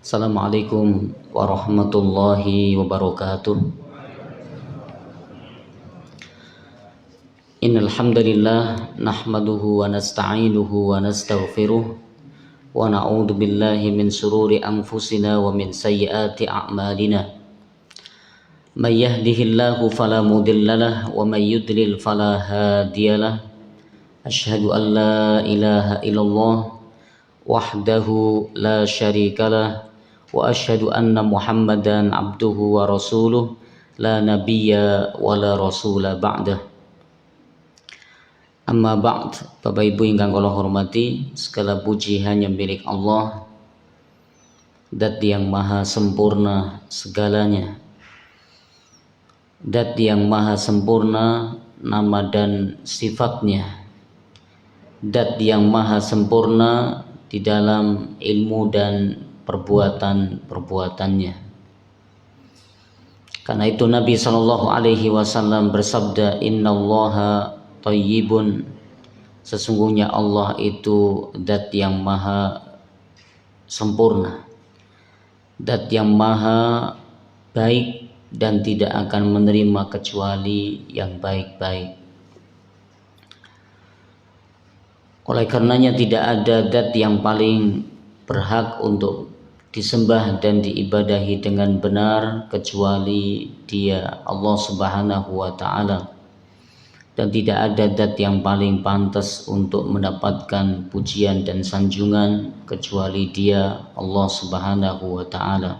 Assalamualaikum warahmatullahi wabarakatuh. Innal hamdalillah nahmaduhu wa nasta'inuhu wa nastaghfiruh wa na'udzu billahi min shururi anfusina wa min sayyiati a'malina. May yahdihillahu fala mudhillalah wa may yudlil fala hadiyalah. Asyhadu an la ilaha illallah wahdahu la syarikalah wa asyhadu anna Muhammadan abduhu wa rasuluh la nabiyya wa la rasula ba'dah. Amma ba'd, Bapak Ibu ingkang kula hormati, segala puji hanya milik Allah, Zat yang maha sempurna segalanya, Zat yang maha sempurna nama dan sifatnya, Zat yang maha sempurna di dalam ilmu dan perbuatan-perbuatannya. Karena itu Nabi SAW bersabda, Innallaha thayyibun, sesungguhnya Allah itu Zat yang maha sempurna, Zat yang maha baik dan tidak akan menerima kecuali yang baik-baik. Oleh karenanya tidak ada zat yang paling berhak untuk disembah dan diibadahi dengan benar kecuali Dia, Allah Subhanahu wa taala. Dan tidak ada zat yang paling pantas untuk mendapatkan pujian dan sanjungan kecuali Dia, Allah Subhanahu wa taala.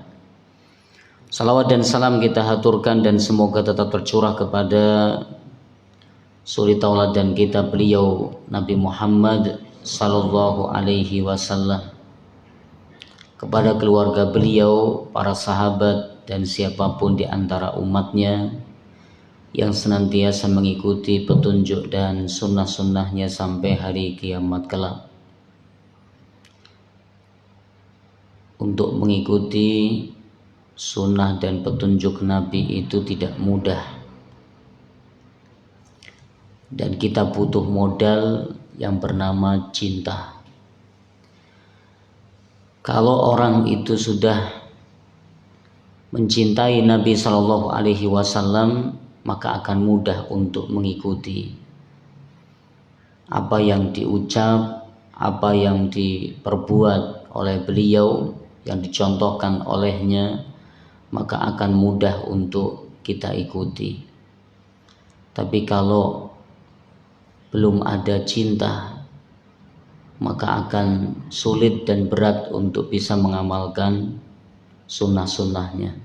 Salawat dan salam kita haturkan dan semoga tetap tercurah kepada suri tauladan kita beliau Nabi Muhammad sallallahu alaihi wasallam, kepada keluarga beliau, para sahabat dan siapapun di antara umatnya yang senantiasa mengikuti petunjuk dan sunnah-sunnahnya sampai hari kiamat kelak. Untuk mengikuti sunnah dan petunjuk Nabi itu tidak mudah, dan kita butuh modal yang bernama cinta. Kalau orang itu sudah mencintai Nabi Shallallahu Alaihi Wasallam, maka akan mudah untuk mengikuti apa yang diucap, apa yang diperbuat oleh beliau, yang dicontohkan olehnya, maka akan mudah untuk kita ikuti. Tapi kalau belum ada cinta, maka akan sulit dan berat untuk bisa mengamalkan sunnah-sunnahnya.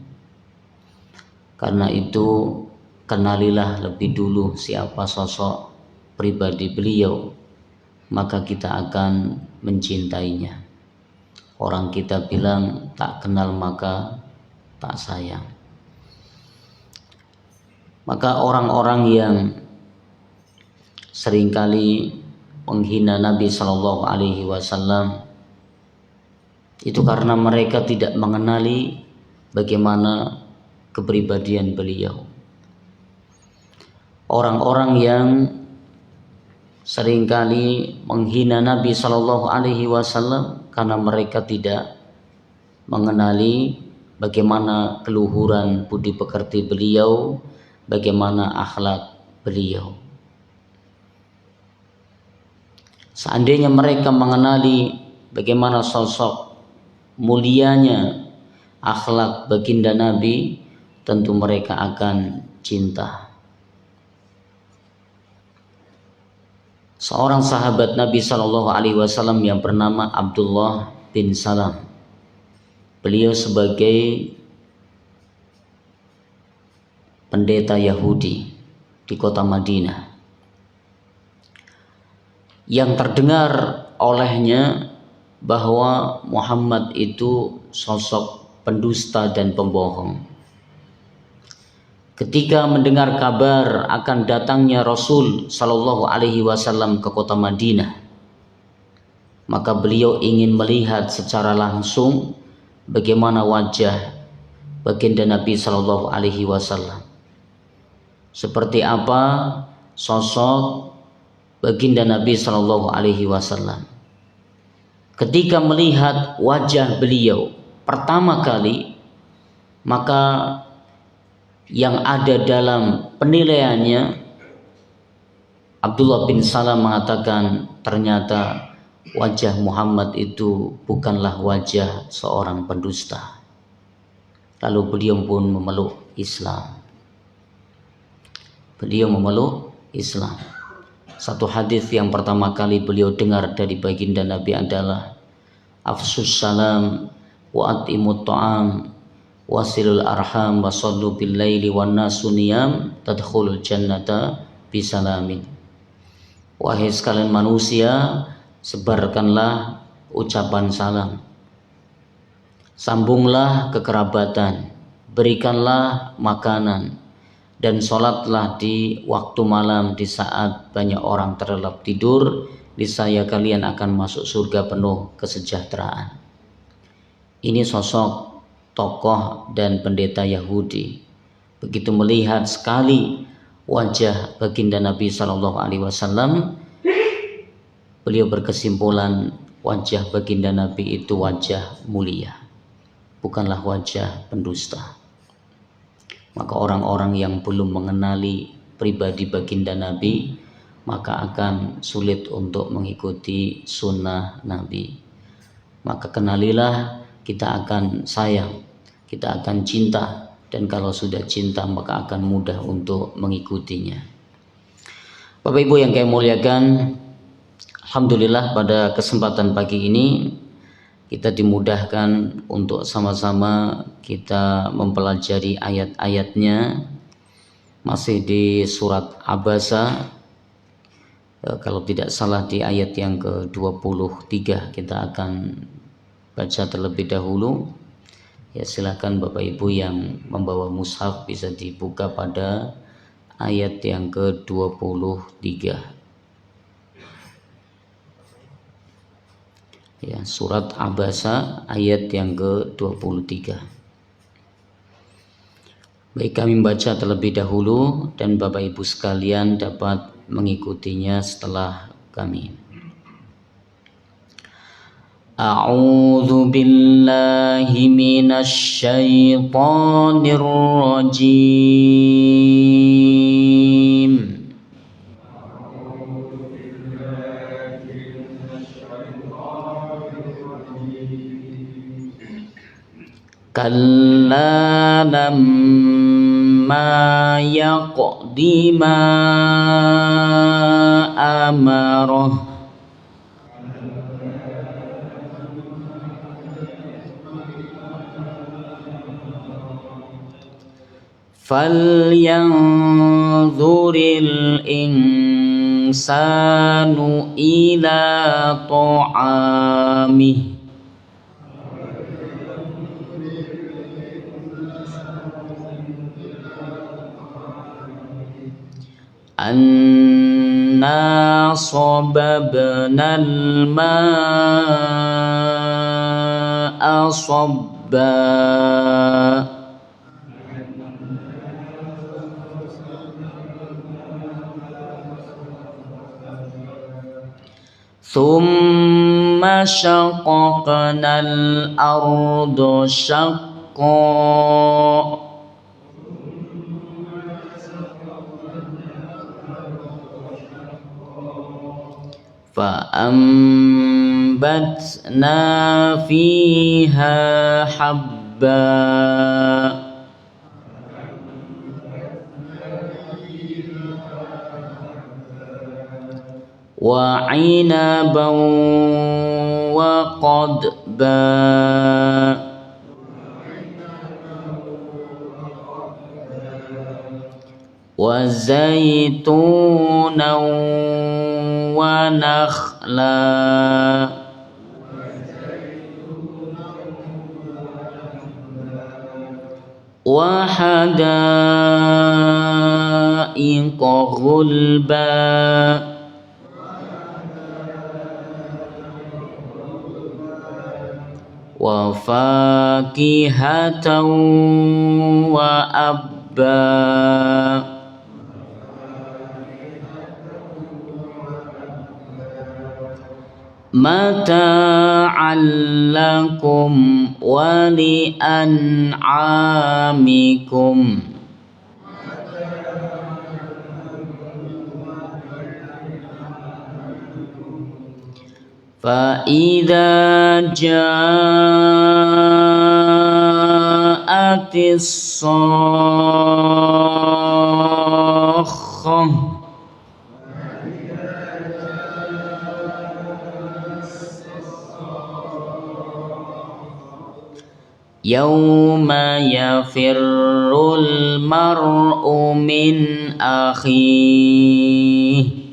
Karena itu kenalilah lebih dulu siapa sosok pribadi beliau, maka kita akan mencintainya. Orang kita bilang tak kenal maka tak sayang. Maka orang-orang yang seringkali menghina Nabi Shallallahu Alaihi Wasallam itu karena mereka tidak mengenali bagaimana kepribadian beliau. Orang-orang yang seringkali menghina Nabi Shallallahu Alaihi Wasallam karena mereka tidak mengenali bagaimana keluhuran budi pekerti beliau, bagaimana akhlak beliau. Seandainya mereka mengenali bagaimana sosok mulianya akhlak baginda Nabi, tentu mereka akan cinta. Seorang sahabat Nabi Shallallahu Alaihi Wasallam yang bernama Abdullah bin Salam, beliau sebagai pendeta Yahudi di kota Madinah, yang terdengar olehnya bahwa Muhammad itu sosok pendusta dan pembohong. Ketika mendengar kabar akan datangnya Rasul Shallallahu Alaihi Wasallam ke kota Madinah, maka beliau ingin melihat secara langsung bagaimana wajah baginda Nabi Shallallahu Alaihi Wasallam, seperti apa sosok baginda Nabi Shallallahu Alaihi Wasallam. Ketika melihat wajah beliau, pertama kali, maka yang ada dalam penilaiannya, Abdullah bin Salam mengatakan ternyata wajah Muhammad itu bukanlah wajah seorang pendusta. Lalu beliau pun memeluk Islam. Beliau memeluk Islam. Satu hadis yang pertama kali beliau dengar dari baginda Nabi adalah afsus salam wa atimut ta'am wasilul arham wa sallu bil laili wan nasu niyam tadkhulul jannata bisalamin. Wahai sekalian manusia, sebarkanlah ucapan salam, sambunglah kekerabatan, berikanlah makanan, dan sholatlah di waktu malam di saat banyak orang terlelap tidur, niscaya kalian akan masuk surga penuh kesejahteraan. Ini sosok tokoh dan pendeta Yahudi. Begitu melihat sekali wajah baginda Nabi SAW, beliau berkesimpulan wajah baginda Nabi itu wajah mulia, bukanlah wajah pendusta. Maka orang-orang yang belum mengenali pribadi baginda Nabi, maka akan sulit untuk mengikuti sunnah Nabi. Maka kenalilah, kita akan sayang, kita akan cinta, dan kalau sudah cinta maka akan mudah untuk mengikutinya. Bapak Ibu yang kami muliakan, alhamdulillah pada kesempatan pagi ini kita dimudahkan untuk sama-sama kita mempelajari ayat-ayatnya, masih di surat Abasa. Kalau tidak salah di ayat yang ke-23 kita akan baca terlebih dahulu. Ya, silakan Bapak Ibu yang membawa mushaf bisa dibuka pada ayat yang ke-23. Ya, surat Abasa ayat yang ke-23. Baik, kami membaca terlebih dahulu dan Bapak Ibu sekalian dapat mengikutinya setelah kami. A'udzu billahi minasy syaithanir rajim. Kalla lamma yaqdi ma amarah falyanzuril insanu ila ta'amih anna sababnal ma'a sabba thumma syaqaqnal arda syaqqa فأنبتنا فيها حبا وعنبا وقضبا وزيتونا ونخلا وحدائق غلبا وفاكهة وأبا mata'an lakum wa li'an'amikum. فإذا جاءت الصاخة يوم يفر المرء من أخيه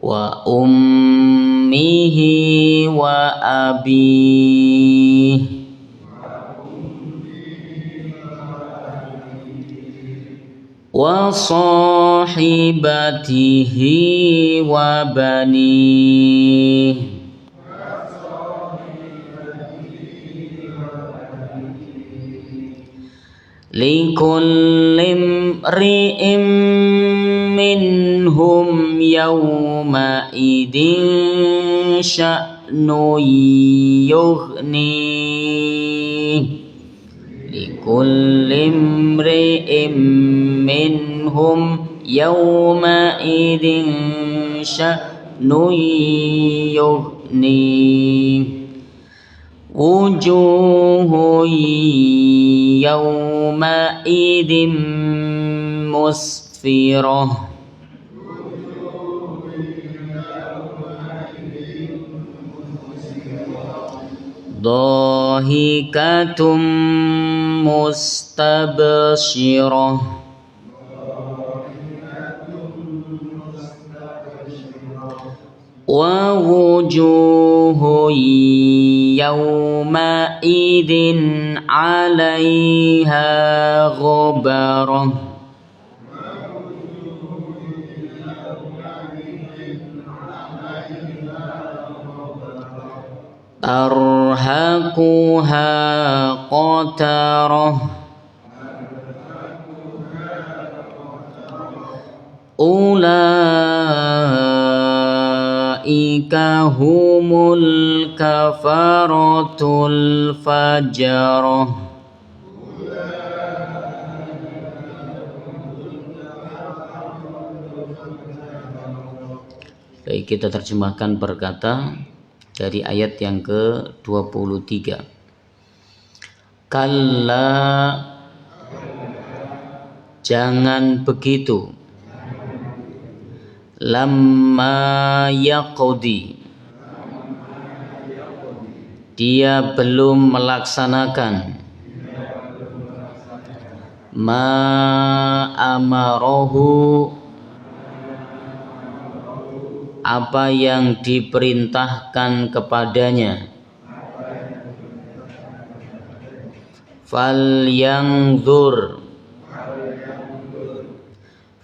wa ummihi wa abihi wa sahibatihi wa banihi likulli imri'in minhum yawma idin sya'nu yughni likulli imri'in minhum yawma idin sya'nu yughni wujuhu yawma idin musfirah dhahikatum mustabshirah wa wujuhu yawma idin 'alaiha ghabarah tarhaquha qatarah ulaika humul kafaratul fajarah. Baik, kita terjemahkan per kata dari ayat yang ke-23. Kalla, jangan begitu, lamma yaqdi, dia belum melaksanakan, ma amarahu, apa yang diperintahkan kepadanya,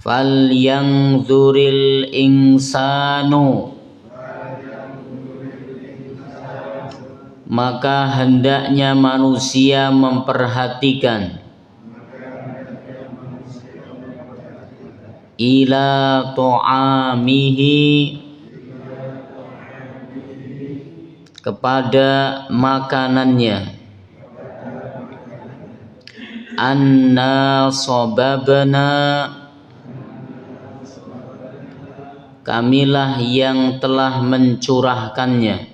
falyanzuril insanu, maka hendaknya manusia memperhatikan, ila ta'amihi, kepada makanannya, anna sababna, kamilah yang telah mencurahkannya,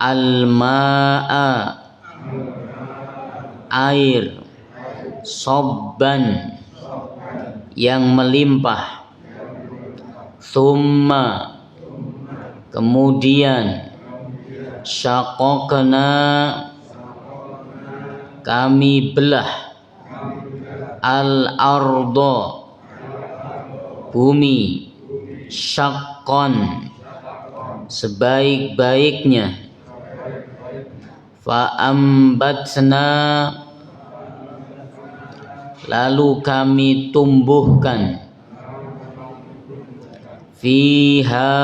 al-ma'a, air, sobban, yang melimpah, thumma, kemudian, syaqaqna, kami belah, al-ardo, bumi, syaqqan, sebaik-baiknya, fa'ambatna, lalu kami tumbuhkan, fiha,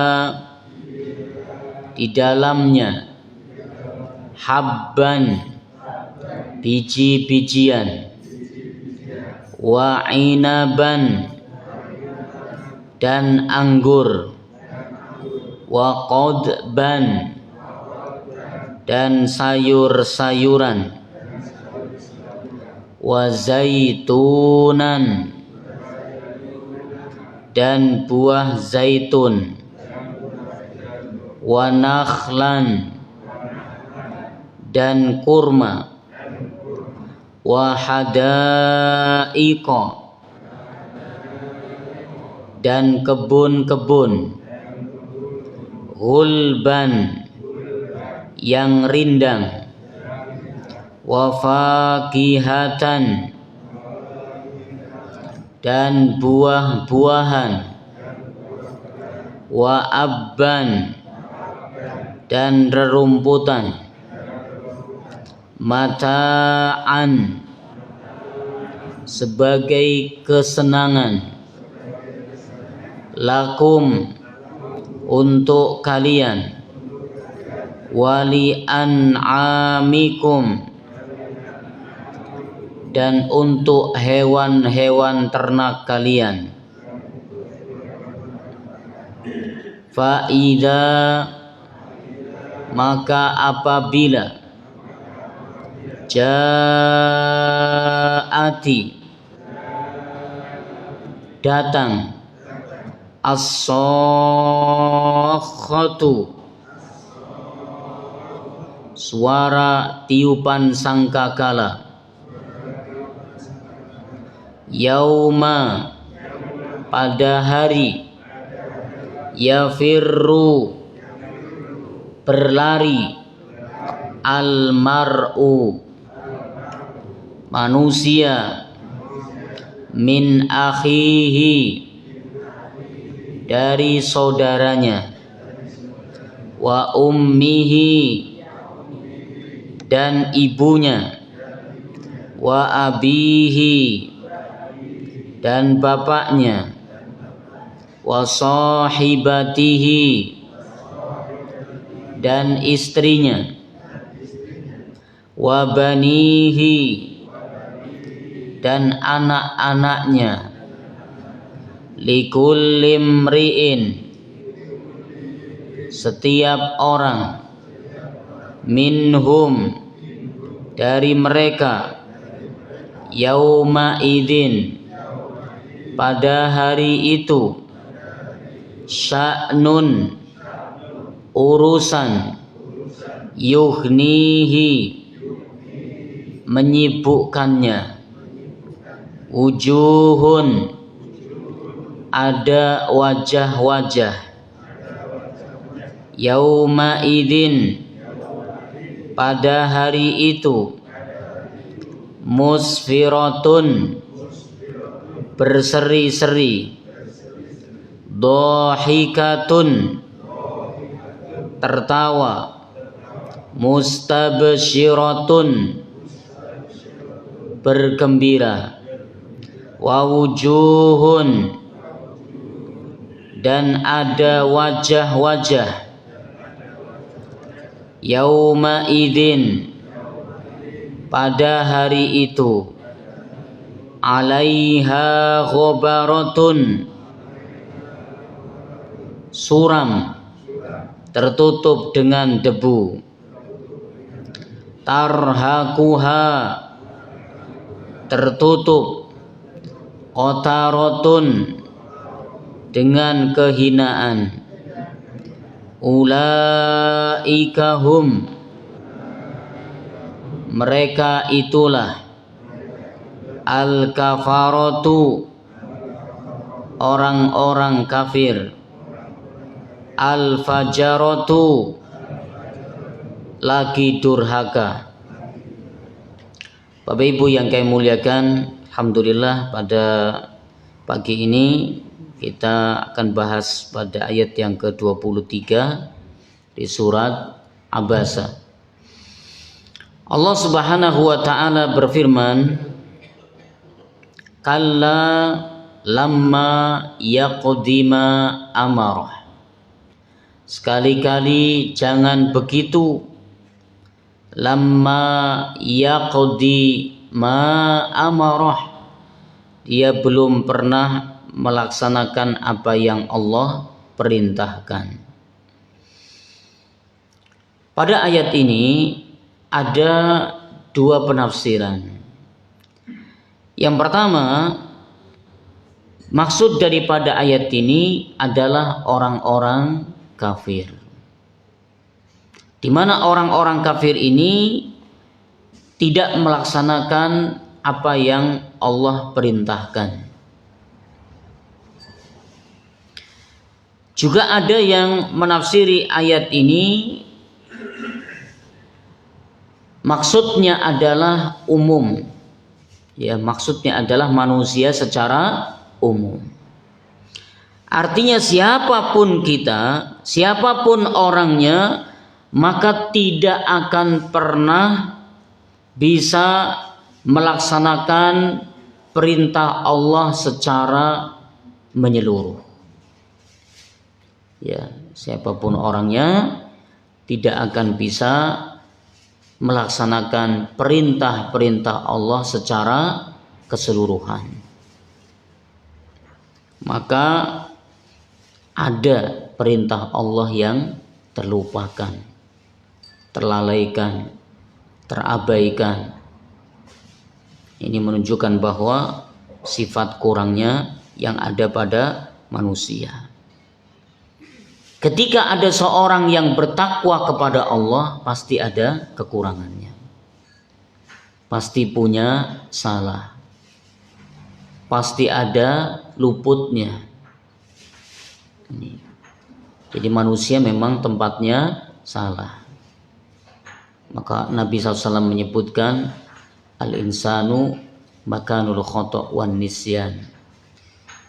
di dalamnya, habban, biji-bijian, wa inaban dan anggur, wa qodban dan sayur-sayuran, wa zaitunan dan buah zaitun, wa nakhlan dan kurma, wa hadaiqa dan kebun-kebun, gulban yang rindang, wa fakihatan dan buah-buahan, wa abban dan rerumputan, mata'an sebagai kesenangan, lakum untuk kalian, wali an'amikum dan untuk hewan-hewan ternak kalian. Fa'idha maka apabila ja'ati datang as-sakhatu suara tiupan sangkakala, yauma pada hari, yafirru berlari, al-mar'u manusia, min akhihi dari saudaranya, wa ummihi dan ibunya, wa abihi dan bapaknya, wa sahibatihi dan istrinya, wa banihi dan anak-anaknya, likulli mri'in setiap orang, minhum dari mereka, yauma idin pada hari itu, sya'nun urusan, yughnihi menyibukkannya, wujuhun ada wajah-wajah, yauma idin pada hari itu, musfiratun berseri-seri, dhahikatun tertawa, mustabsyiratun bergembira, wa wujuhun dan ada wajah-wajah, yauma idin pada hari itu, alaiha ghabaratun suram tertutup dengan debu, tarhaquha tertutup, qatarotun dengan kehinaan, ulaika hum mereka itulah, al-kafaratu orang-orang kafir, al-fajaratu lagi durhaka. Bapak Ibu yang kami muliakan, alhamdulillah pada pagi ini kita akan bahas pada ayat yang ke-23 di surat Abasa. Allah Subhanahu wa taala berfirman, kalla lamma yaqdima amarah. Sekali-kali jangan begitu, lamma yaqdi ma amarah dia belum pernah melaksanakan apa yang Allah perintahkan. Pada ayat ini ada dua penafsiran. Yang pertama, maksud daripada ayat ini adalah orang-orang kafir, di mana orang-orang kafir ini tidak melaksanakan apa yang Allah perintahkan. Juga ada yang menafsiri ayat ini maksudnya adalah umum. Ya, maksudnya adalah manusia secara umum. Artinya siapapun kita, siapapun orangnya, maka tidak akan pernah bisa melaksanakan perintah Allah secara menyeluruh. Ya, siapapun orangnya tidak akan bisa melaksanakan perintah-perintah Allah secara keseluruhan. Maka ada perintah Allah yang terlupakan, terlalaikan, terabaikan. Ini menunjukkan bahwa sifat kurangnya yang ada pada manusia. Ketika ada seorang yang bertakwa kepada Allah, pasti ada kekurangannya, pasti punya salah, pasti ada luputnya. Jadi manusia memang tempatnya salah. Maka Nabi SAW menyebutkan al-insanu makanul khata' wan nisyan.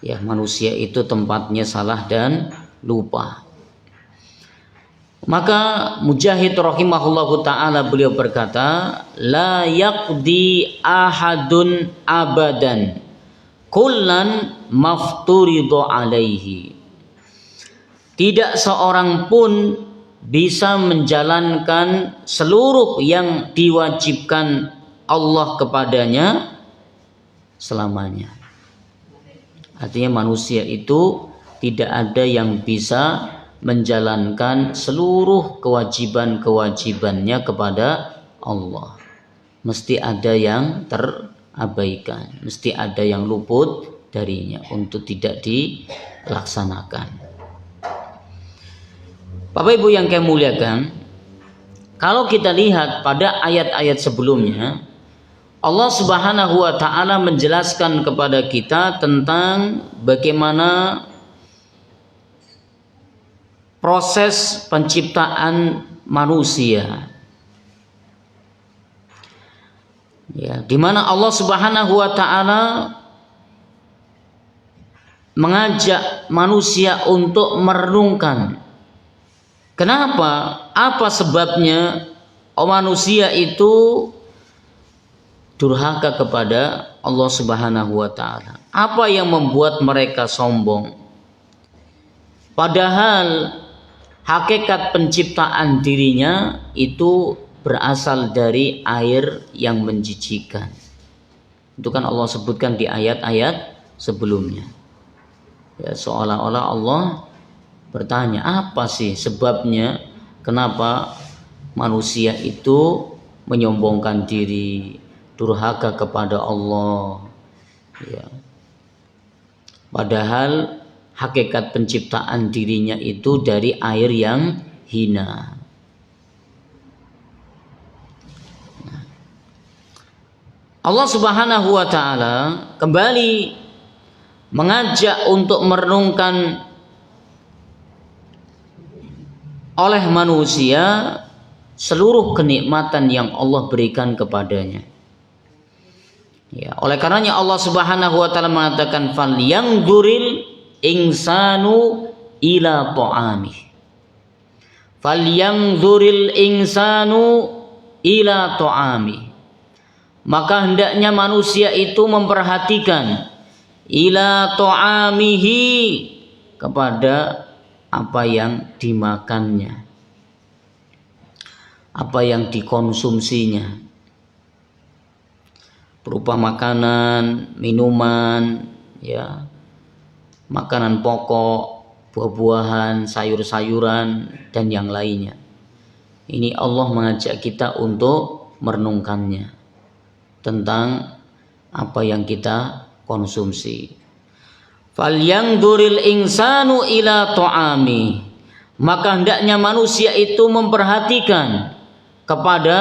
Ya, manusia itu tempatnya salah dan lupa. Maka Mujahid rahimahullahu ta'ala beliau berkata, la yaqdi ahadun abadan kullan mafturidu alaihi. Tidak seorang pun bisa menjalankan seluruh yang diwajibkan Allah kepadanya selamanya. Artinya manusia itu tidak ada yang bisa menjalankan seluruh kewajiban-kewajibannya kepada Allah. Mesti ada yang terabaikan, mesti ada yang luput darinya untuk tidak dilaksanakan. Bapak Ibu yang kami muliakan, kalau kita lihat pada ayat-ayat sebelumnya, Allah Subhanahu wa ta'ala menjelaskan kepada kita tentang bagaimana proses penciptaan manusia. Ya, di mana Allah Subhanahu wa ta'ala mengajak manusia untuk merenungkan kenapa, apa sebabnya manusia itu durhaka kepada Allah Subhanahu wa ta'ala. Apa yang membuat mereka sombong? Padahal hakikat penciptaan dirinya itu berasal dari air yang menjijikan. Itu kan Allah sebutkan di ayat-ayat sebelumnya. Ya, seolah-olah Allah bertanya, apa sih sebabnya kenapa manusia itu menyombongkan diri, durhaka kepada Allah. Ya. Padahal hakikat penciptaan dirinya itu dari air yang hina. Allah Subhanahu wa ta'ala kembali mengajak untuk merenungkan oleh manusia seluruh kenikmatan yang Allah berikan kepadanya. Ya, oleh karenanya Allah Subhanahu wa ta'ala mengatakan fal yanzuril insanu ila ta'amih. Falyanzuril insanu ila ta'amih. Maka hendaknya manusia itu memperhatikan ila ta'amihi, kepada apa yang dimakannya, apa yang dikonsumsinya. berupa makanan, minuman, ya, makanan pokok, buah-buahan, sayur-sayuran, dan yang lainnya. Ini Allah mengajak kita untuk merenungkannya tentang apa yang kita konsumsi. Falyanzuril insanu ila ta'ami. Maka hendaknya manusia itu memperhatikan kepada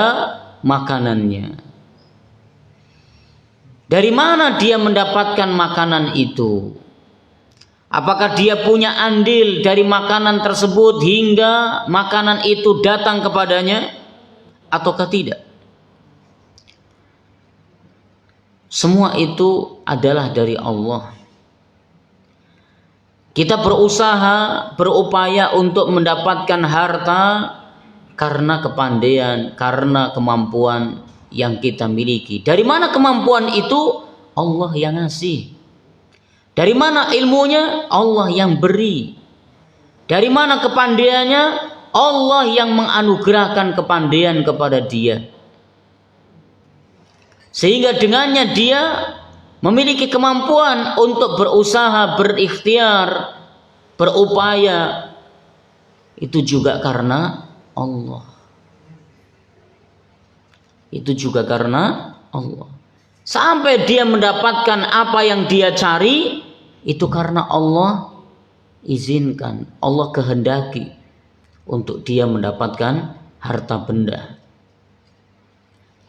makanannya. Dari mana dia mendapatkan makanan itu? Apakah dia punya andil dari makanan tersebut hingga makanan itu datang kepadanya ataukah tidak? Semua itu adalah dari Allah. Kita berusaha, berupaya untuk mendapatkan harta karena kepandaian, karena kemampuan yang kita miliki. Dari mana kemampuan itu? Allah yang ngasih. Dari mana ilmunya? Allah yang beri. Dari mana kepandaiannya? Allah yang menganugerahkan kepandaian kepada dia. Sehingga dengannya dia memiliki kemampuan untuk berusaha, berikhtiar, berupaya. Itu juga karena Allah. Itu juga karena Allah. Sampai dia mendapatkan apa yang dia cari, itu karena Allah izinkan, Allah kehendaki untuk dia mendapatkan harta benda.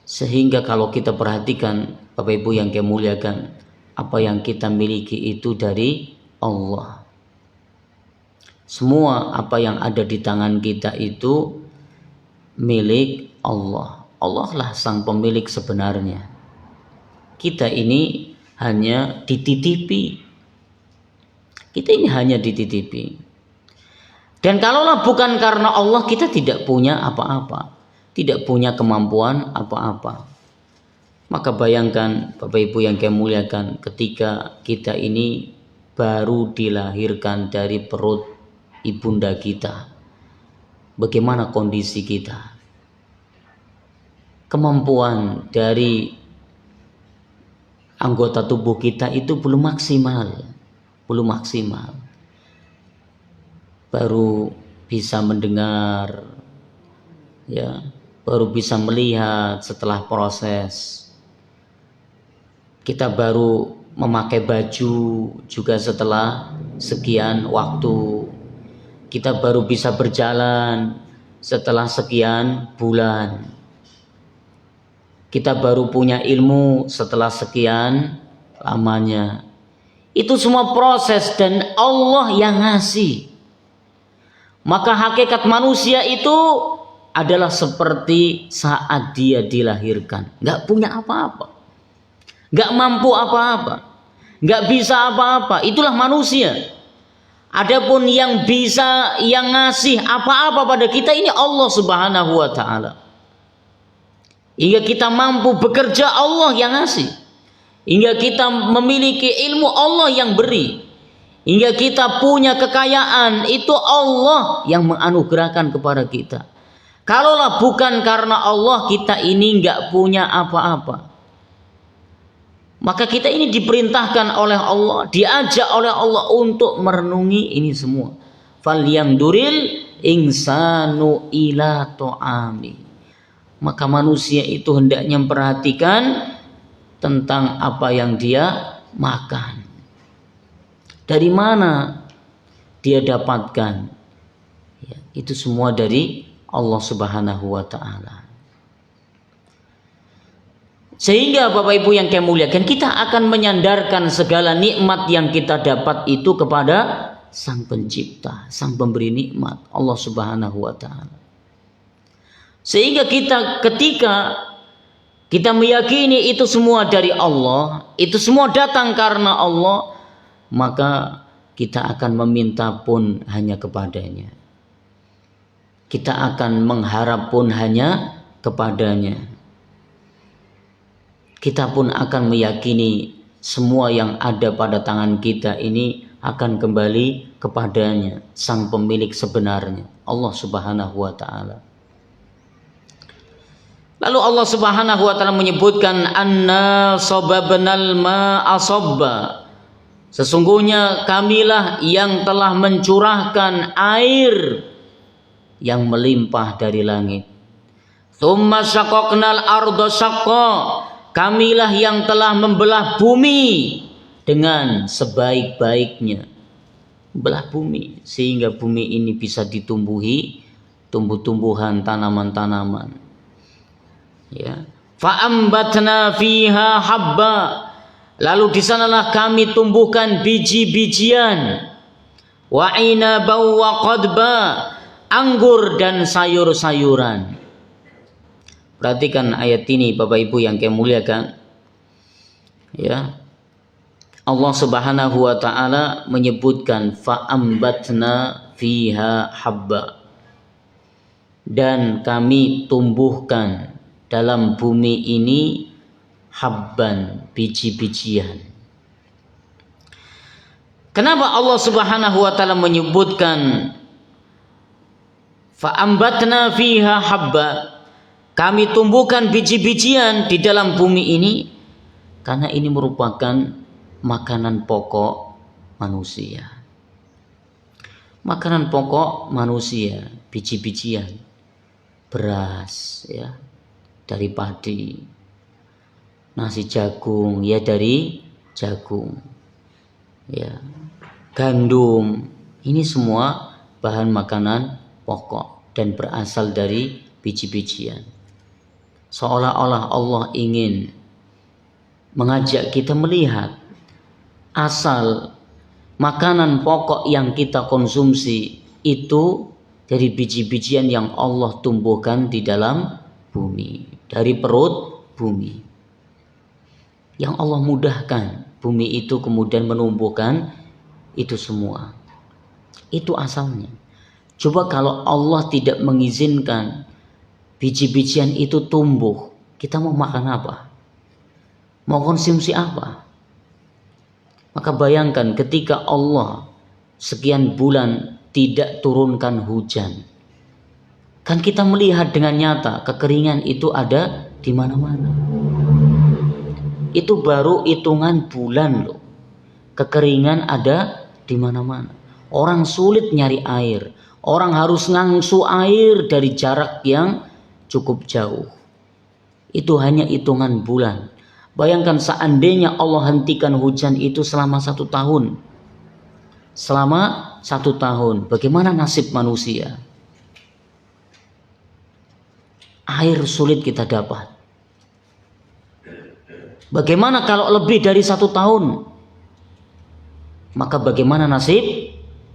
Sehingga kalau kita perhatikan, Bapak Ibu yang kami muliakan, apa yang kita miliki itu dari Allah. Semua apa yang ada di tangan kita itu milik Allah. Allah lah sang pemilik sebenarnya. Kita ini hanya dititipi. Kita ini hanya dititipi. Dan kalaulah bukan karena Allah, kita tidak punya apa-apa. Tidak punya kemampuan apa-apa. Maka bayangkan Bapak Ibu yang kami muliakan, ketika kita ini baru dilahirkan dari perut ibunda kita. Bagaimana kondisi kita? Kemampuan dari anggota tubuh kita itu belum maksimal. Baru bisa mendengar, ya, baru bisa melihat setelah proses. Kita baru memakai baju juga setelah sekian waktu. Kita baru bisa berjalan setelah sekian bulan. Kita baru punya ilmu setelah sekian lamanya. Itu semua proses dan Allah yang ngasih. Maka hakikat manusia itu adalah seperti saat dia dilahirkan. Gak punya apa-apa. Gak mampu apa-apa. Gak bisa apa-apa. Itulah manusia. Adapun yang bisa, yang ngasih apa-apa pada kita ini Allah Subhanahu wa ta'ala. Hingga kita mampu bekerja, Allah yang ngasih. Hingga kita memiliki ilmu, Allah yang beri. Hingga kita punya kekayaan, itu Allah yang menganugerahkan kepada kita. Kalaulah bukan karena Allah, kita ini nggak punya apa-apa. Maka kita ini diperintahkan oleh Allah, diajak oleh Allah untuk merenungi ini semua. Falyanduril insanu ila ta'ami. Maka manusia itu hendaknya memperhatikan tentang apa yang dia makan. Dari mana dia dapatkan? Ya, itu semua dari Allah Subhanahu wa ta'ala. Sehingga Bapak Ibu yang kami muliakan, kita akan menyandarkan segala nikmat yang kita dapat itu kepada Sang Pencipta, Sang Pemberi nikmat, Allah Subhanahu wa ta'ala. Sehingga kita ketika kita meyakini itu semua dari Allah, itu semua datang karena Allah, maka kita akan meminta pun hanya kepadanya. Kita akan mengharap pun hanya kepadanya. Kita pun akan meyakini semua yang ada pada tangan kita ini akan kembali kepadanya, sang pemilik sebenarnya, Allah Subhanahu wa ta'ala. Lalu Allah Subhanahu wa taala menyebutkan anna sababnal ma'a sabba. Sesungguhnya kamilah yang telah mencurahkan air yang melimpah dari langit. Tsumma syaqaqnal arda syaqqa. Kamilah yang telah membelah bumi dengan sebaik-baiknya. Belah bumi sehingga bumi ini bisa ditumbuhi tumbuh-tumbuhan, tanaman-tanaman. Ya. Fa'ambatna fiha habba. Lalu di sanalah kami tumbuhkan biji-bijian. Wa inaban wa qadba, anggur dan sayur-sayuran. Perhatikan ayat ini Bapak Ibu yang kami muliakan. Ya. Allah Subhanahu wa taala menyebutkan fa'ambatna fiha habba. Dan kami tumbuhkan dalam bumi ini habban, biji-bijian. Kenapa Allah Subhanahu wa taala menyebutkan fa'ambatna fiha habba? Kami tumbuhkan biji-bijian di dalam bumi ini karena ini merupakan makanan pokok manusia. Makanan pokok manusia, biji-bijian, beras ya, dari padi, nasi jagung ya dari jagung, ya, gandum, ini semua bahan makanan pokok dan berasal dari biji-bijian. Seolah-olah Allah ingin mengajak kita melihat asal makanan pokok yang kita konsumsi itu dari biji-bijian yang Allah tumbuhkan di dalam bumi, dari perut bumi. Yang Allah mudahkan bumi itu kemudian menumbuhkan itu semua. Itu asalnya. Coba kalau Allah tidak mengizinkan biji-bijian itu tumbuh, kita mau makan apa? Mau konsumsi apa? Maka bayangkan ketika Allah sekian bulan tidak turunkan hujan. Kan kita melihat dengan nyata kekeringan itu ada di mana-mana. Itu baru hitungan bulan loh. Kekeringan ada di mana-mana. Orang sulit nyari air. Orang harus ngangsu air dari jarak yang cukup jauh. Itu hanya hitungan bulan. Bayangkan seandainya Allah hentikan hujan itu selama 1 tahun. Selama 1 tahun, bagaimana nasib manusia? Air sulit kita dapat. Bagaimana kalau lebih dari 1 tahun? Maka bagaimana nasib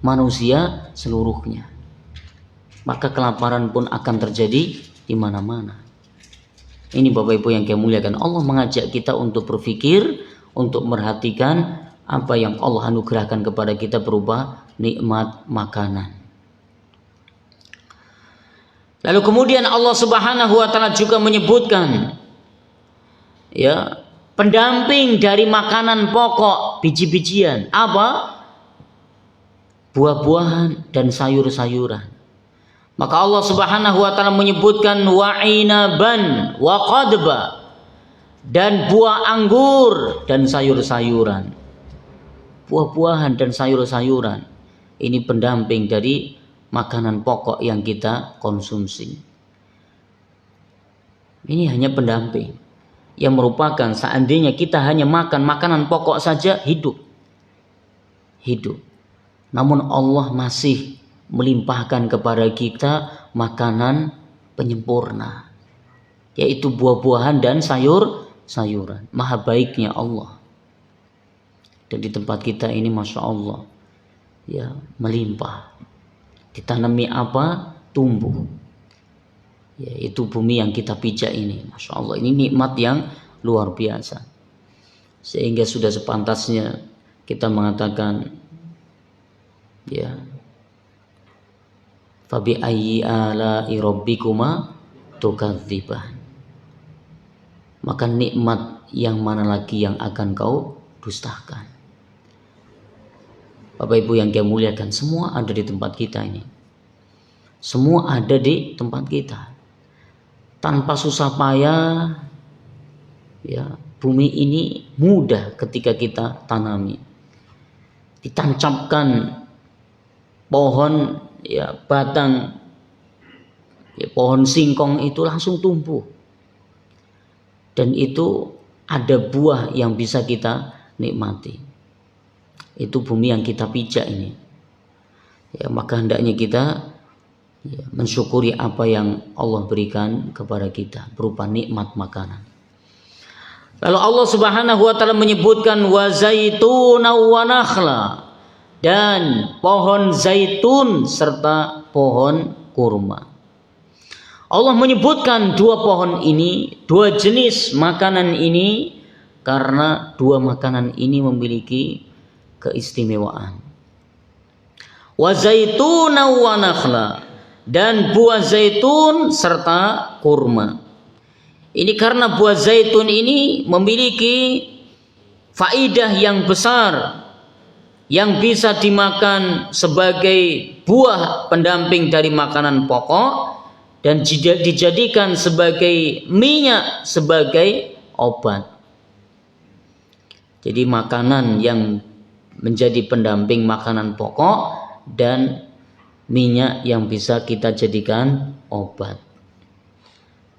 manusia seluruhnya? Maka kelaparan pun akan terjadi di mana-mana. Ini Bapak Ibu yang kami muliakan, Allah mengajak kita untuk berpikir, untuk merhatikan apa yang Allah anugerahkan kepada kita berupa nikmat makanan. Lalu kemudian Allah Subhanahu wa taala juga menyebutkan ya, pendamping dari makanan pokok, biji-bijian, apa? Buah-buahan dan sayur-sayuran. Maka Allah Subhanahu wa taala menyebutkan wa inaban wa qadba, dan buah anggur dan sayur-sayuran. Buah-buahan dan sayur-sayuran ini pendamping dari makanan pokok yang kita konsumsi. Ini hanya pendamping yang merupakan seandainya kita hanya makan makanan pokok saja hidup. Namun Allah masih melimpahkan kepada kita makanan penyempurna, yaitu buah-buahan dan sayur-sayuran. Maha baiknya Allah. Dan di tempat kita ini Masya Allah ya, melimpah. Ditanami apa? Tumbuh. Yaitu bumi yang kita pijak ini. Masya Allah, ini nikmat yang luar biasa. Sehingga sudah sepantasnya kita mengatakan ya, fabi ayyi ala'i rabbikuma tukadziban. Maka nikmat yang mana lagi yang akan kau dustakan? Bapak Ibu yang kami muliakan, semua ada di tempat kita ini. Semua ada di tempat kita. tanpa susah payah, ya, bumi ini mudah ketika kita tanami. Ditancapkan pohon, ya, batang, ya, pohon singkong itu langsung tumbuh. Dan itu ada buah yang bisa kita nikmati. Itu bumi yang kita pijak ini. Ya, maka hendaknya kita, ya, mensyukuri apa yang Allah berikan kepada kita berupa nikmat makanan. Lalu Allah Subhanahu wa taala menyebutkan wa zaituna wa nakhla, dan pohon zaitun serta pohon kurma. Allah menyebutkan dua pohon ini, dua jenis makanan ini, karena dua makanan ini memiliki keistimewaan. Wa zaituna wa nakhla, dan buah zaitun serta kurma. Ini karena buah zaitun ini memiliki faidah yang besar yang bisa dimakan sebagai buah pendamping dari makanan pokok dan dijadikan sebagai minyak, sebagai obat. Jadi makanan yang menjadi pendamping makanan pokok dan minyak yang bisa kita jadikan obat.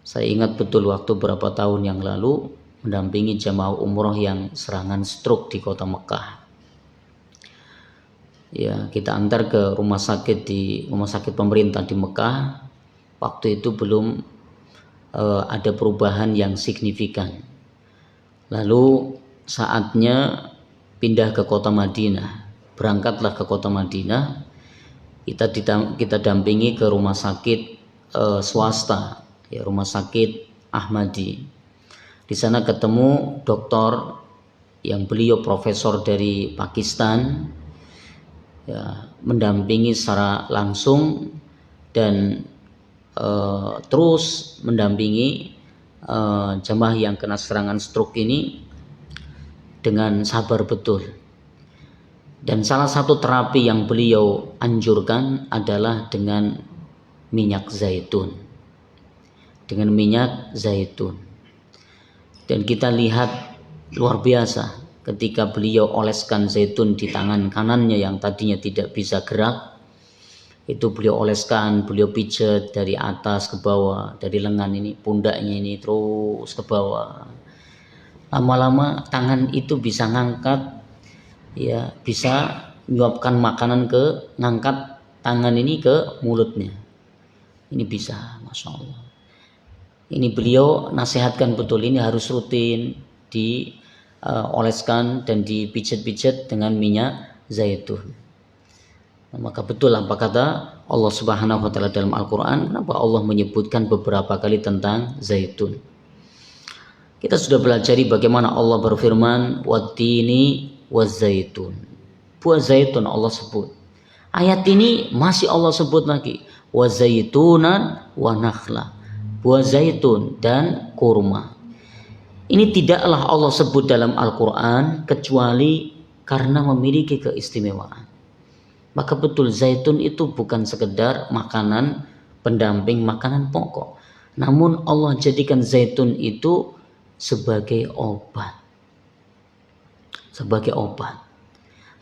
Saya ingat betul waktu beberapa tahun yang lalu mendampingi jamaah umroh yang serangan stroke di kota Mekah. Ya, kita antar ke rumah sakit pemerintah di Mekah. Waktu itu belum ada perubahan yang signifikan. Lalu saatnya pindah ke kota Madinah. Berangkatlah ke kota Madinah. Kita dampingi ke rumah sakit swasta, ya, rumah sakit Ahmadi. Di sana ketemu dokter yang beliau profesor dari Pakistan, ya, mendampingi secara langsung dan terus mendampingi jemaah yang kena serangan stroke ini dengan sabar betul. Dan salah satu terapi yang beliau anjurkan adalah dengan minyak zaitun. Dengan minyak zaitun. Dan kita lihat luar biasa ketika beliau oleskan zaitun di tangan kanannya yang tadinya tidak bisa gerak. Itu beliau oleskan, beliau pijat dari atas ke bawah, dari lengan ini, pundaknya ini terus ke bawah. Lama-lama tangan itu bisa ngangkat, ya, bisa menyuapkan makanan ngangkat tangan ini ke mulutnya. Ini bisa, Masya Allah. Ini beliau nasihatkan betul, ini harus rutin dioleskan dan dipijat-pijat dengan minyak zaitun. Nah, maka betul apa kata Allah Subhanahu wa taala dalam Al-Qur'an, kenapa Allah menyebutkan beberapa kali tentang zaitun. Kita sudah pelajari bagaimana Allah berfirman wattini wazaitun. Buah zaitun Allah sebut. Ayat ini masih Allah sebut lagi wazaitunan wa nakhla. Buah zaitun dan kurma. Ini tidaklah Allah sebut dalam Al-Quran kecuali karena memiliki keistimewaan. Maka betul zaitun itu bukan sekedar makanan pendamping makanan pokok. Namun Allah jadikan zaitun itu sebagai obat. Sebagai obat.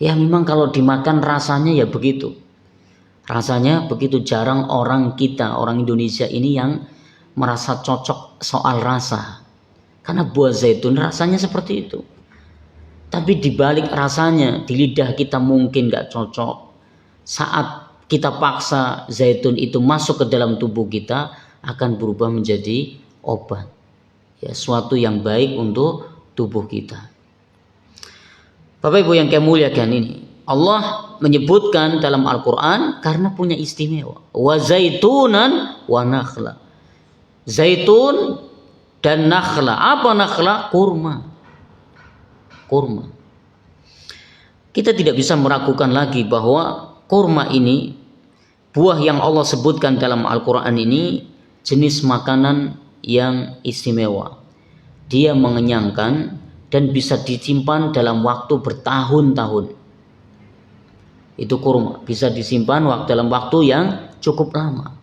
Ya memang kalau dimakan rasanya ya begitu. Rasanya begitu, jarang orang Indonesia ini yang merasa cocok soal rasa. Karena buah zaitun rasanya seperti itu. Tapi dibalik rasanya, di lidah kita mungkin gak cocok. Saat kita paksa zaitun itu masuk ke dalam tubuh kita, akan berubah menjadi obat. Ya, suatu yang baik untuk tubuh kita. Bapak Ibu yang kami muliakan, ini Allah menyebutkan dalam Al-Quran karena punya istimewa. Wa zaitunan wa nakhla. Zaitun dan nakhla. Apa nakhla? Kurma. Kurma. Kita tidak bisa meragukan lagi bahwa kurma ini, buah yang Allah sebutkan dalam Al-Quran ini, jenis makanan yang istimewa. Dia mengenyangkan dan bisa disimpan dalam waktu bertahun-tahun. Itu kurma, bisa disimpan dalam waktu yang cukup lama.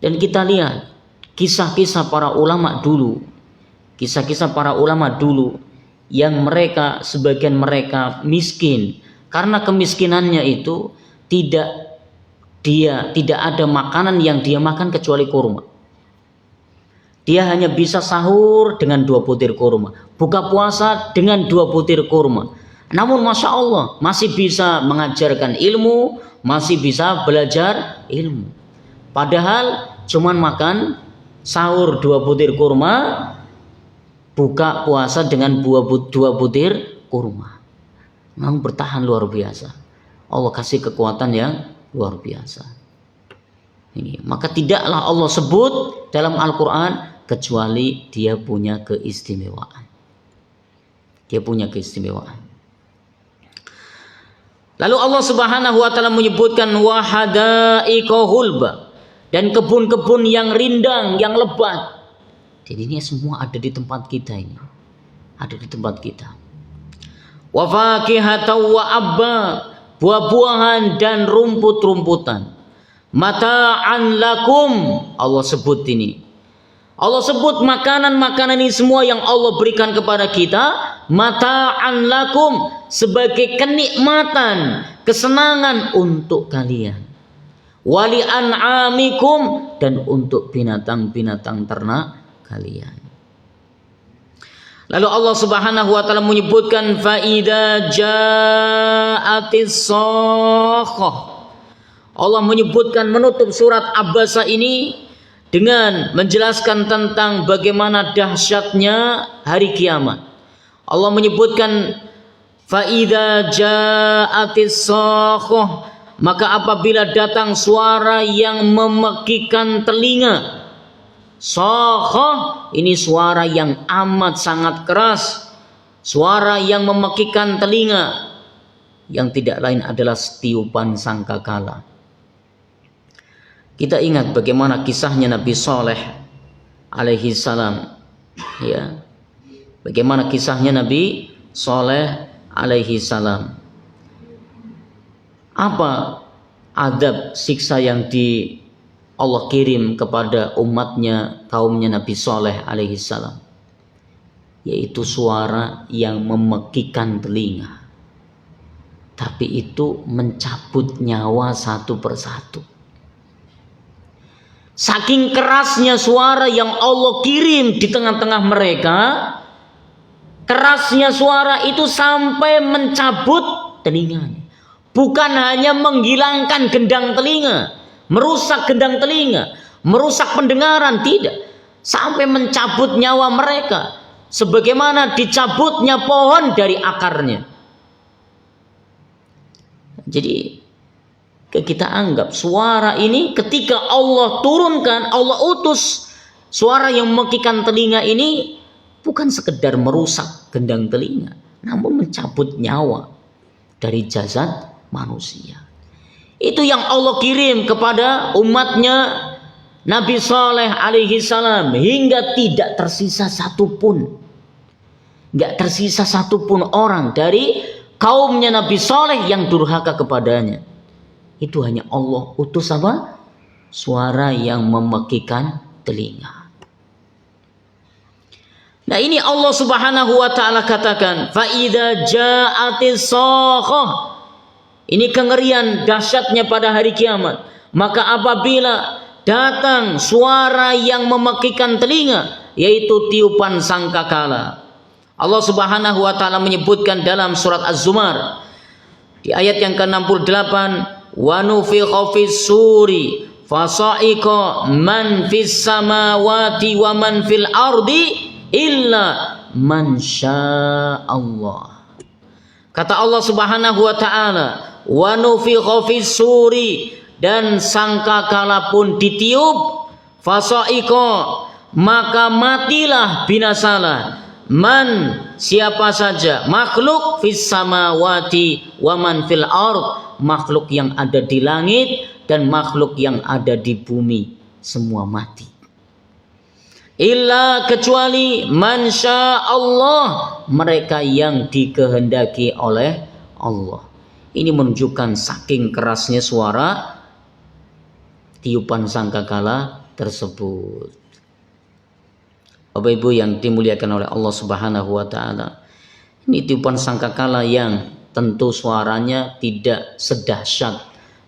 Dan kita lihat kisah-kisah para ulama dulu. Kisah-kisah para ulama dulu yang mereka, sebagian mereka miskin. Karena kemiskinannya itu tidak ada makanan yang dia makan kecuali kurma. Dia hanya bisa sahur dengan 2 butir kurma, buka puasa dengan 2 butir kurma. Namun Masya Allah masih bisa mengajarkan ilmu, masih bisa belajar ilmu. Padahal cuman makan sahur 2 butir kurma, buka puasa dengan 2 butir kurma. Namun bertahan luar biasa. Allah kasih kekuatan yang luar biasa. Ini, maka tidaklah Allah sebut dalam Al-Quran kecuali dia punya keistimewaan. Dia punya keistimewaan. Lalu Allah Subhanahu wa taala menyebutkan wahadaika hulba, dan kebun-kebun yang rindang, yang lebat. Jadi ini semua ada di tempat kita ini. Ada di tempat kita. Wa fakihatan wa abba, buah-buahan dan rumput-rumputan. Mata'an lakum, Allah sebut ini. Allah sebut makanan-makanan ini semua yang Allah berikan kepada kita, mata'an lakum, sebagai kenikmatan, kesenangan untuk kalian. Wali an'amikum, dan untuk binatang-binatang ternak kalian. Lalu Allah Subhanahu wa taala menyebutkan fa idza ja'atis shakhah. Allah menyebutkan, menutup surat Abasa ini dengan menjelaskan tentang bagaimana dahsyatnya hari kiamat. Allah menyebutkan fa idza ja'atis shakhah, maka apabila datang suara yang memekikan telinga. Shakhah ini suara yang amat sangat keras, suara yang memekikan telinga, yang tidak lain adalah tiupan sangkakala. Kita ingat bagaimana kisahnya Nabi Saleh alaihi salam, ya. Bagaimana kisahnya Nabi Saleh alaihi salam. Apa adab siksa yang Allah kirim kepada umatnya, kaumnya Nabi Saleh alaihi salam? Yaitu suara yang memekikan telinga. Tapi itu mencabut nyawa satu persatu. Saking kerasnya suara yang Allah kirim di tengah-tengah mereka, kerasnya suara itu sampai mencabut telinganya. Bukan hanya menghilangkan gendang telinga, merusak gendang telinga, merusak pendengaran, tidak. Sampai mencabut nyawa mereka, sebagaimana dicabutnya pohon dari akarnya. Jadi kita anggap suara ini ketika Allah turunkan, Allah utus suara yang memekikan telinga ini bukan sekedar merusak gendang telinga, namun mencabut nyawa dari jasad manusia. Itu yang Allah kirim kepada umatnya Nabi Saleh alaihi salam, hingga tidak tersisa satupun, nggak tersisa satupun orang dari kaumnya Nabi Saleh yang durhaka kepadanya. Itu hanya Allah utus apa? Suara yang memekikan telinga. Nah, ini Allah Subhanahu wa taala katakan fa idza ja'atis shakhah. Ini kengerian dahsyatnya pada hari kiamat. Maka apabila datang suara yang memekikan telinga, yaitu tiupan sangkakala. Allah Subhanahu wa taala menyebutkan dalam surat Az-Zumar di ayat yang ke-68, wa nufikha fis suri fasa'iqa man fis samawati wa man fil ardi illa man sya'allah. Kata Allah Subhanahu wa taala, wa nufikha fis suri, dan sangkakala pun ditiup, fasa'iqa, maka matilah, binasalah, man, siapa saja, makhluk, fis samawati wa man fil ard, makhluk yang ada di langit dan makhluk yang ada di bumi, semua mati. Illa, kecuali man sya Allah, mereka yang dikehendaki oleh Allah. Ini menunjukkan saking kerasnya suara tiupan sangkakala tersebut. Bapak Ibu yang dimuliakan oleh Allah Subhanahu wa taala. Ini tiupan sangkakala yang tentu suaranya tidak sedahsyat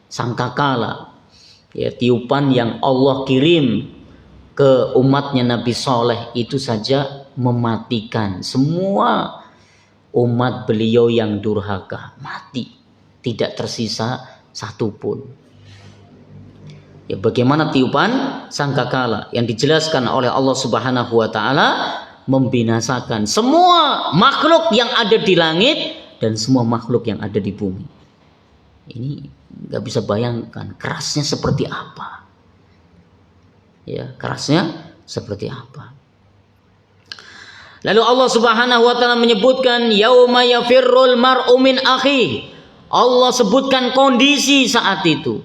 sangkakala. Ya, tiupan yang Allah kirim ke umatnya Nabi Soleh itu saja mematikan semua umat beliau yang durhaka, mati, tidak tersisa satupun. Ya, bagaimana tiupan sangkakala yang dijelaskan oleh Allah Subhanahu wa taala membinasakan semua makhluk yang ada di langit dan semua makhluk yang ada di bumi. Ini nggak bisa bayangkan kerasnya seperti apa. Ya, kerasnya seperti apa. Lalu Allah Subhanahu wa taala menyebutkan yauma yafirrul mar'u min akhi. Allah sebutkan kondisi saat itu.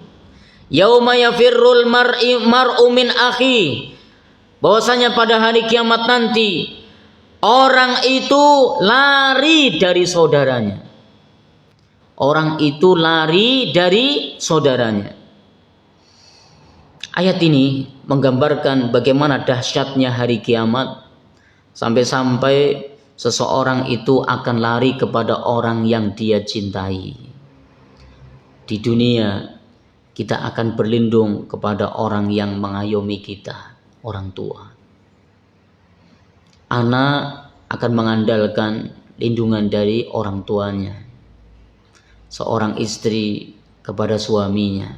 Yauma yafirrul mar'u min akhi, bahwasanya pada hari kiamat nanti orang itu lari dari saudaranya. Orang itu lari dari saudaranya. Ayat ini menggambarkan bagaimana dahsyatnya hari kiamat, sampai-sampai seseorang itu akan lari kepada orang yang dia cintai. Di dunia kita akan berlindung kepada orang yang mengayomi kita, orang tua. Anak akan mengandalkan lindungan dari orang tuanya. Seorang istri kepada suaminya.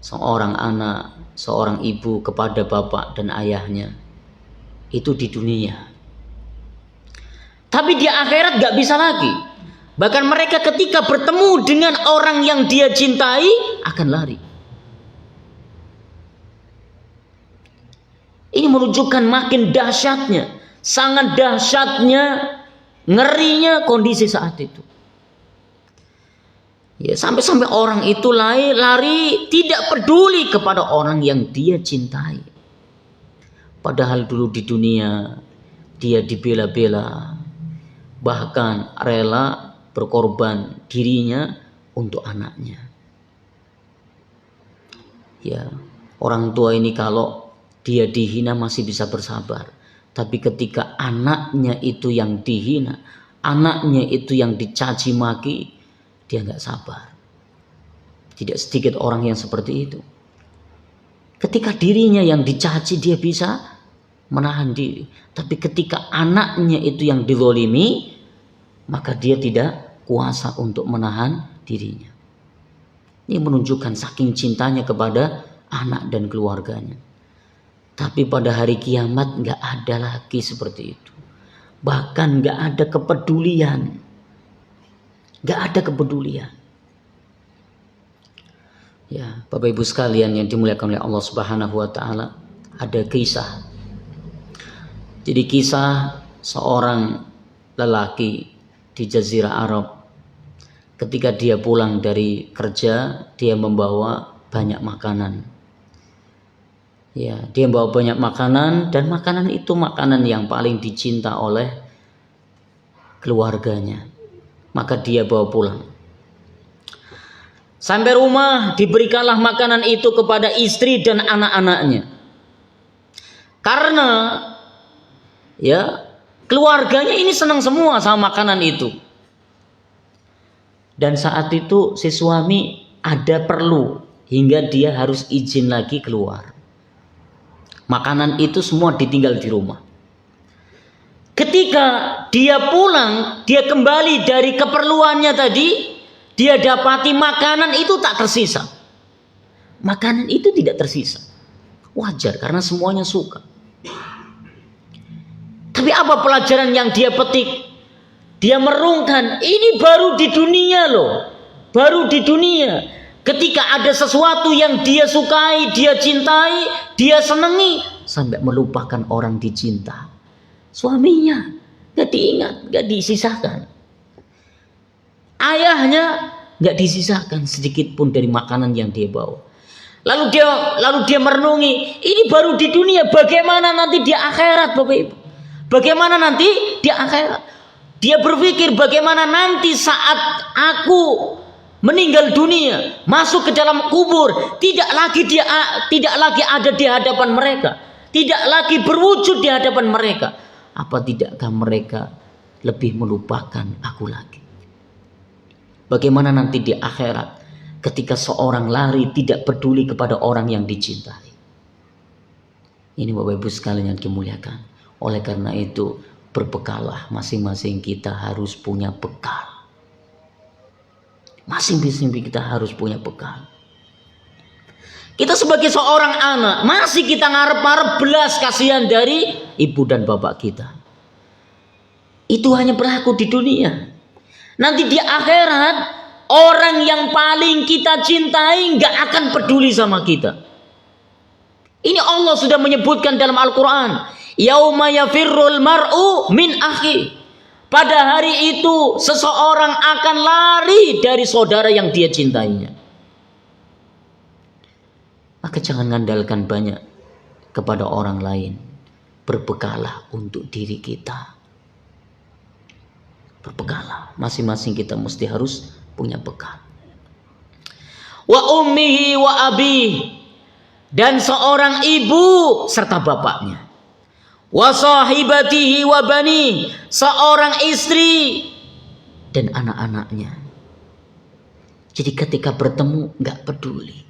Seorang anak, seorang ibu kepada bapak dan ayahnya. Itu di dunia. Tapi di akhirat gak bisa lagi. Bahkan mereka ketika bertemu dengan orang yang dia cintai akan lari. Ini menunjukkan makin dahsyatnya, sangat dahsyatnya, ngerinya kondisi saat itu. Ya, sampai-sampai orang itu lari tidak peduli kepada orang yang dia cintai. Padahal dulu di dunia dia dibela-bela, bahkan rela berkorban dirinya untuk anaknya. Ya, orang tua ini kalau dia dihina masih bisa bersabar, tapi ketika anaknya itu yang dihina, anaknya itu yang dicaci maki, dia nggak sabar. Tidak sedikit orang yang seperti itu. Ketika dirinya yang dicaci dia bisa menahan diri, tapi ketika anaknya itu yang dizalimi, maka dia tidak kuasa untuk menahan dirinya. Ini menunjukkan saking cintanya kepada anak dan keluarganya. Tapi pada hari kiamat gak ada lagi seperti itu. Bahkan gak ada kepedulian. Gak ada kepedulian. Ya, Bapak Ibu sekalian yang dimuliakan oleh Allah Subhanahu wa taala, ada kisah. Jadi kisah seorang lelaki di Jazirah Arab, ketika dia pulang dari kerja, dia membawa banyak makanan. Ya, dia membawa banyak makanan, dan makanan itu makanan yang paling dicinta oleh keluarganya. Maka dia bawa pulang. Sampai rumah diberikanlah makanan itu kepada istri dan anak-anaknya. Karena ya, keluarganya ini senang semua sama makanan itu. Dan saat itu si suami ada perlu hingga dia harus izin lagi keluar. Makanan itu semua ditinggal di rumah. Ketika dia pulang, dia kembali dari keperluannya tadi, dia dapati makanan itu tak tersisa. Makanan itu tidak tersisa. Wajar karena semuanya suka. Tapi apa pelajaran yang dia petik? Dia merenungkan, ini baru di dunia loh. Baru di dunia. Ketika ada sesuatu yang dia sukai, dia cintai, dia senangi, sampai melupakan orang dicinta. Suaminya gak diingat, gak disisakan. Ayahnya gak disisakan sedikit pun dari makanan yang dia bawa. Lalu dia merenungi, ini baru di dunia, bagaimana nanti di akhirat, Bapak Ibu? Bagaimana nanti di akhirat? Dia berpikir bagaimana nanti saat aku meninggal dunia, masuk ke dalam kubur, tidak lagi ada di hadapan mereka. tidak lagi berwujud di hadapan mereka, apa tidakkah mereka lebih melupakan aku lagi? Bagaimana nanti di akhirat ketika seorang lari tidak peduli kepada orang yang dicintai? Ini Bapak Ibu sekalian yang dimuliakan. Oleh karena itu, berbekallah, masing-masing kita harus punya bekal. Masing-masing kita harus punya bekal. Kita sebagai seorang anak, masih kita ngarep-ngarep belas kasihan dari ibu dan bapak kita. Itu hanya berlaku di dunia. Nanti di akhirat, orang yang paling kita cintai gak akan peduli sama kita. Ini Allah sudah menyebutkan dalam Al-Quran. Yauma yafirrul mar'u min akhi. Pada hari itu seseorang akan lari dari saudara yang dia cintainya. Maka jangan mengandalkan banyak kepada orang lain. Berbekalah untuk diri kita. Berbekalah. Masing-masing kita mesti harus punya bekal. Wa ummihi wa abihi. Dan seorang ibu serta bapaknya. Wa sahibatihi wa bani. Seorang istri dan anak-anaknya. Jadi ketika bertemu gak peduli.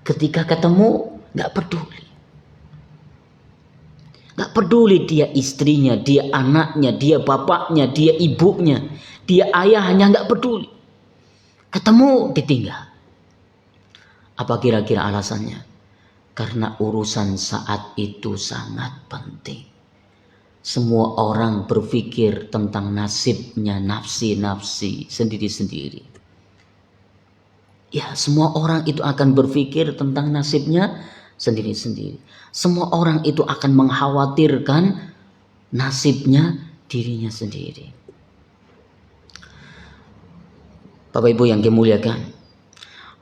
Ketika ketemu gak peduli. Gak peduli dia istrinya, dia anaknya, dia bapaknya, dia ibunya, dia ayahnya, gak peduli. Ketemu ditinggal. Apa kira-kira alasannya? Karena urusan saat itu sangat penting. Semua orang berpikir tentang nasibnya nafsi-nafsi sendiri-sendiri. Ya, semua orang itu akan berpikir tentang nasibnya sendiri-sendiri. Semua orang itu akan mengkhawatirkan nasibnya dirinya sendiri. Bapak Ibu yang dimuliakan,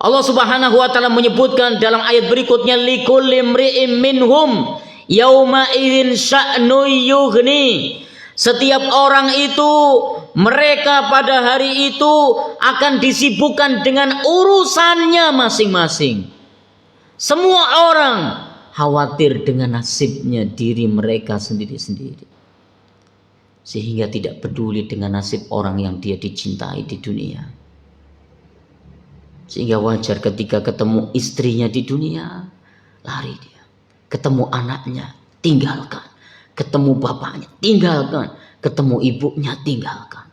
Allah Subhanahu wa taala menyebutkan dalam ayat berikutnya, likulli imri'im minhum yauma idzin sya'nu yughni. Setiap orang itu, mereka pada hari itu akan disibukkan dengan urusannya masing-masing. Semua orang khawatir dengan nasibnya diri mereka sendiri-sendiri. Sehingga tidak peduli dengan nasib orang yang dia dicintai di dunia. Sehingga wajar ketika ketemu istrinya di dunia, lari dia. Ketemu anaknya, tinggalkan. Ketemu bapaknya, tinggalkan. Ketemu ibunya, tinggalkan.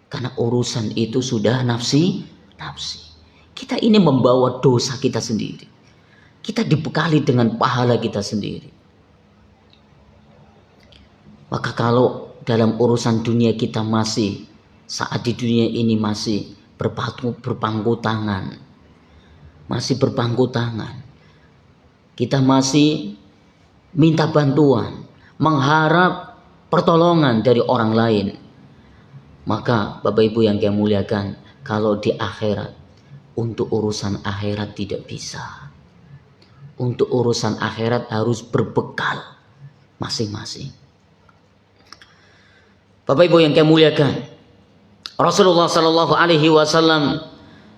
Karena urusan itu sudah nafsi. Kita ini membawa dosa kita sendiri. Kita dibekali dengan pahala kita sendiri. Maka kalau dalam urusan dunia kita masih, saat di dunia ini masih berpangku tangan. Masih berpangku tangan. Kita masih minta bantuan, mengharap pertolongan dari orang lain. Maka Bapak Ibu yang saya muliakan, kalau di akhirat, untuk urusan akhirat tidak bisa. Untuk urusan akhirat harus berbekal masing-masing. Bapak Ibu yang saya muliakan, Rasulullah sallallahu alaihi wasallam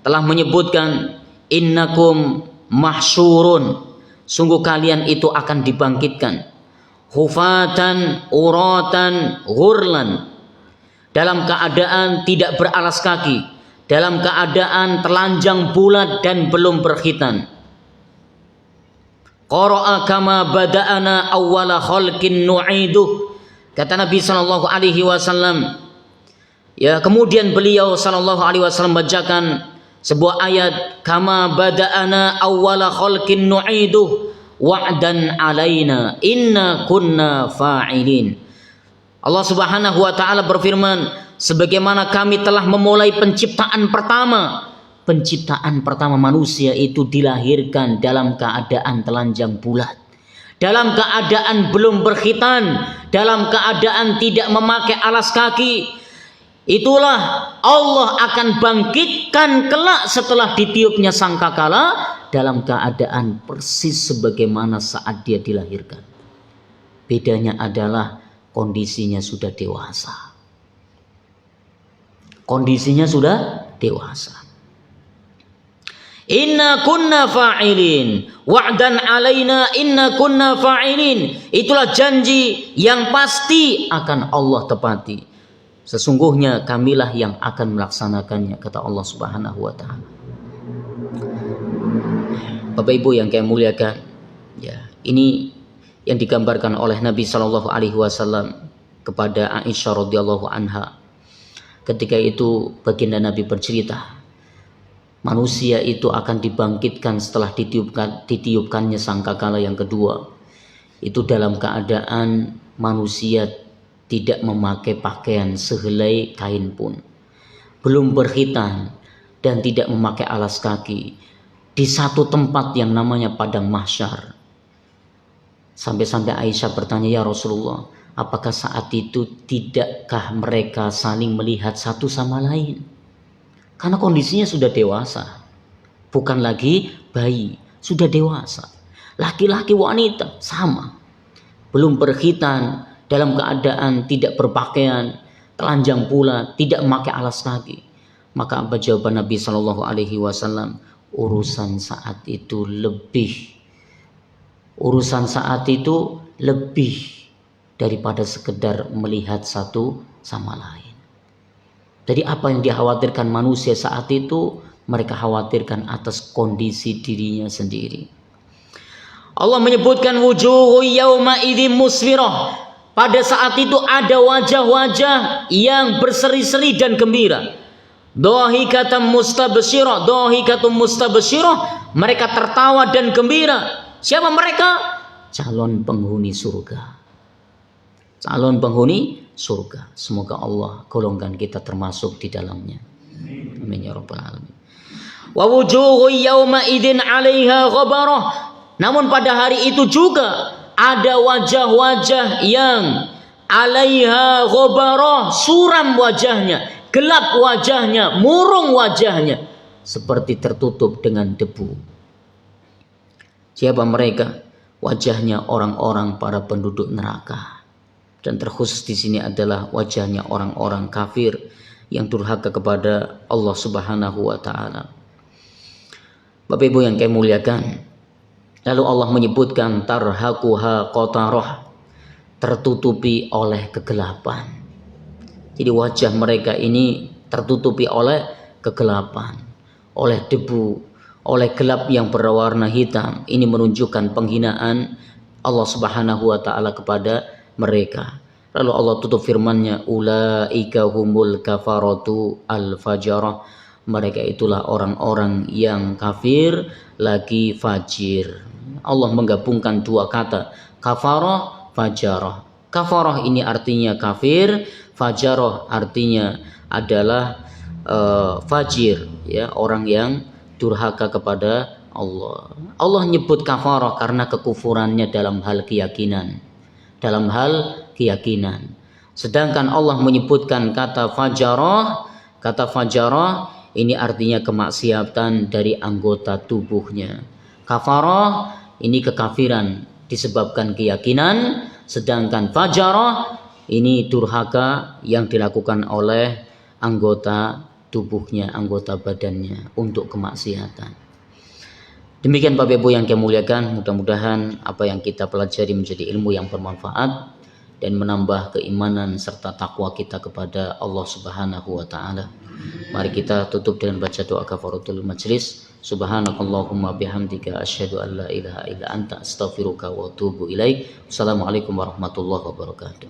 telah menyebutkan, innakum mahsyurun. Sungguh kalian itu akan dibangkitkan. Hufatan, uratan, ghurlan. Dalam keadaan tidak beralas kaki. Dalam keadaan telanjang bulat dan belum berkhitan. Qara'a kama bada'ana awwala khalqin nu'iduh. Kata Nabi sallallahu alaihi wasallam. Ya, kemudian beliau sallallahu alaihi wasallam bacakan sebuah ayat, kama bada'ana awwala khalqin nu'iduh wa'dan alaina inna kunna fa'ilin. Allah Subhanahu wa taala berfirman, sebagaimana kami telah memulai penciptaan pertama. Penciptaan pertama manusia itu dilahirkan dalam keadaan telanjang bulat, dalam keadaan belum berkhitan, dalam keadaan tidak memakai alas kaki. Itulah Allah akan bangkitkan kelak setelah ditiupnya sangkakala dalam keadaan persis sebagaimana saat dia dilahirkan. Bedanya adalah kondisinya sudah dewasa. Kondisinya sudah dewasa. Inna kunna fa'ilin, wa'dan alaina inna kunna fa'ilin. Itulah janji yang pasti akan Allah tepati. Sesungguhnya kamilah yang akan melaksanakannya, kata Allah Subhanahu wa taala. Bapak Ibu yang kami muliakan, ya, ini yang digambarkan oleh Nabi Shallallahu alaihi wasallam kepada Aisyah radhiyallahu anha. Ketika itu baginda Nabi bercerita, manusia itu akan dibangkitkan setelah ditiupkannya sangkakala yang kedua. Itu dalam keadaan manusia tidak memakai pakaian sehelai kain pun, belum berkhitan, dan tidak memakai alas kaki, di satu tempat yang namanya padang mahsyar. Sampai-sampai Aisyah bertanya, ya Rasulullah, apakah saat itu tidakkah mereka saling melihat satu sama lain? Karena kondisinya sudah dewasa, bukan lagi bayi, sudah dewasa. Laki-laki wanita sama, belum berkhitan, dalam keadaan tidak berpakaian, telanjang pula, tidak memakai alas kaki. Maka apa jawaban Nabi Shallallahu alaihi wasallam? Urusan saat itu lebih daripada sekedar melihat satu sama lain. Jadi apa yang dikhawatirkan manusia saat itu, mereka khawatirkan atas kondisi dirinya sendiri. Allah menyebutkan wujuhu yauma idzin musfirah. Pada saat itu ada wajah-wajah yang berseri-seri dan gembira. Dhahikatum mustabsyirah, mereka tertawa dan gembira. Siapa mereka? Calon penghuni surga. Calon penghuni surga. Semoga Allah golongkan kita termasuk di dalamnya. Amin ya rabbal alamin. Wa wujuhu yauma idzin 'alaiha ghabarah. Namun pada hari itu juga ada wajah-wajah yang 'alaiha ghabarah, suram wajahnya, gelap wajahnya, murung wajahnya, seperti tertutup dengan debu. Siapa mereka? Wajahnya orang-orang para penduduk neraka. Dan terkhusus di sini adalah wajahnya orang-orang kafir yang durhaka kepada Allah Subhanahu wa taala. Bapak Ibu yang kami muliakan, lalu Allah menyebutkan tarhaquha qatarah, tertutupi oleh kegelapan. Jadi wajah mereka ini tertutupi oleh kegelapan, oleh debu, oleh gelap yang berwarna hitam. Ini menunjukkan penghinaan Allah Subhanahu wa taala kepada mereka. Lalu Allah tutup firman-Nya, ulaika humul kafaratu al-fajarah. Mereka itulah orang-orang yang kafir lagi fajir. Allah menggabungkan dua kata, kafarah, fajarah. Kafarah ini artinya kafir, fajarah artinya adalah fajir, ya, orang yang durhaka kepada Allah. Allah nyebut kafarah karena kekufurannya dalam hal keyakinan. Sedangkan Allah menyebutkan kata fajarah ini artinya kemaksiatan dari anggota tubuhnya. Kafarah ini kekafiran disebabkan keyakinan, sedangkan fajarah ini durhaka yang dilakukan oleh anggota tubuhnya, anggota badannya untuk kemaksiatan. Demikian Bapak Ibu yang kami muliakan, mudah-mudahan apa yang kita pelajari menjadi ilmu yang bermanfaat dan menambah keimanan serta takwa kita kepada Allah Subhanahu wa taala. Mari kita tutup dengan baca doa kafaratul majlis. Subhanakallahumma bihamdika asyhadu an la ilaha illa anta astaghfiruka wa atubu ilaik. Wassalamualaikum warahmatullahi wabarakatuh.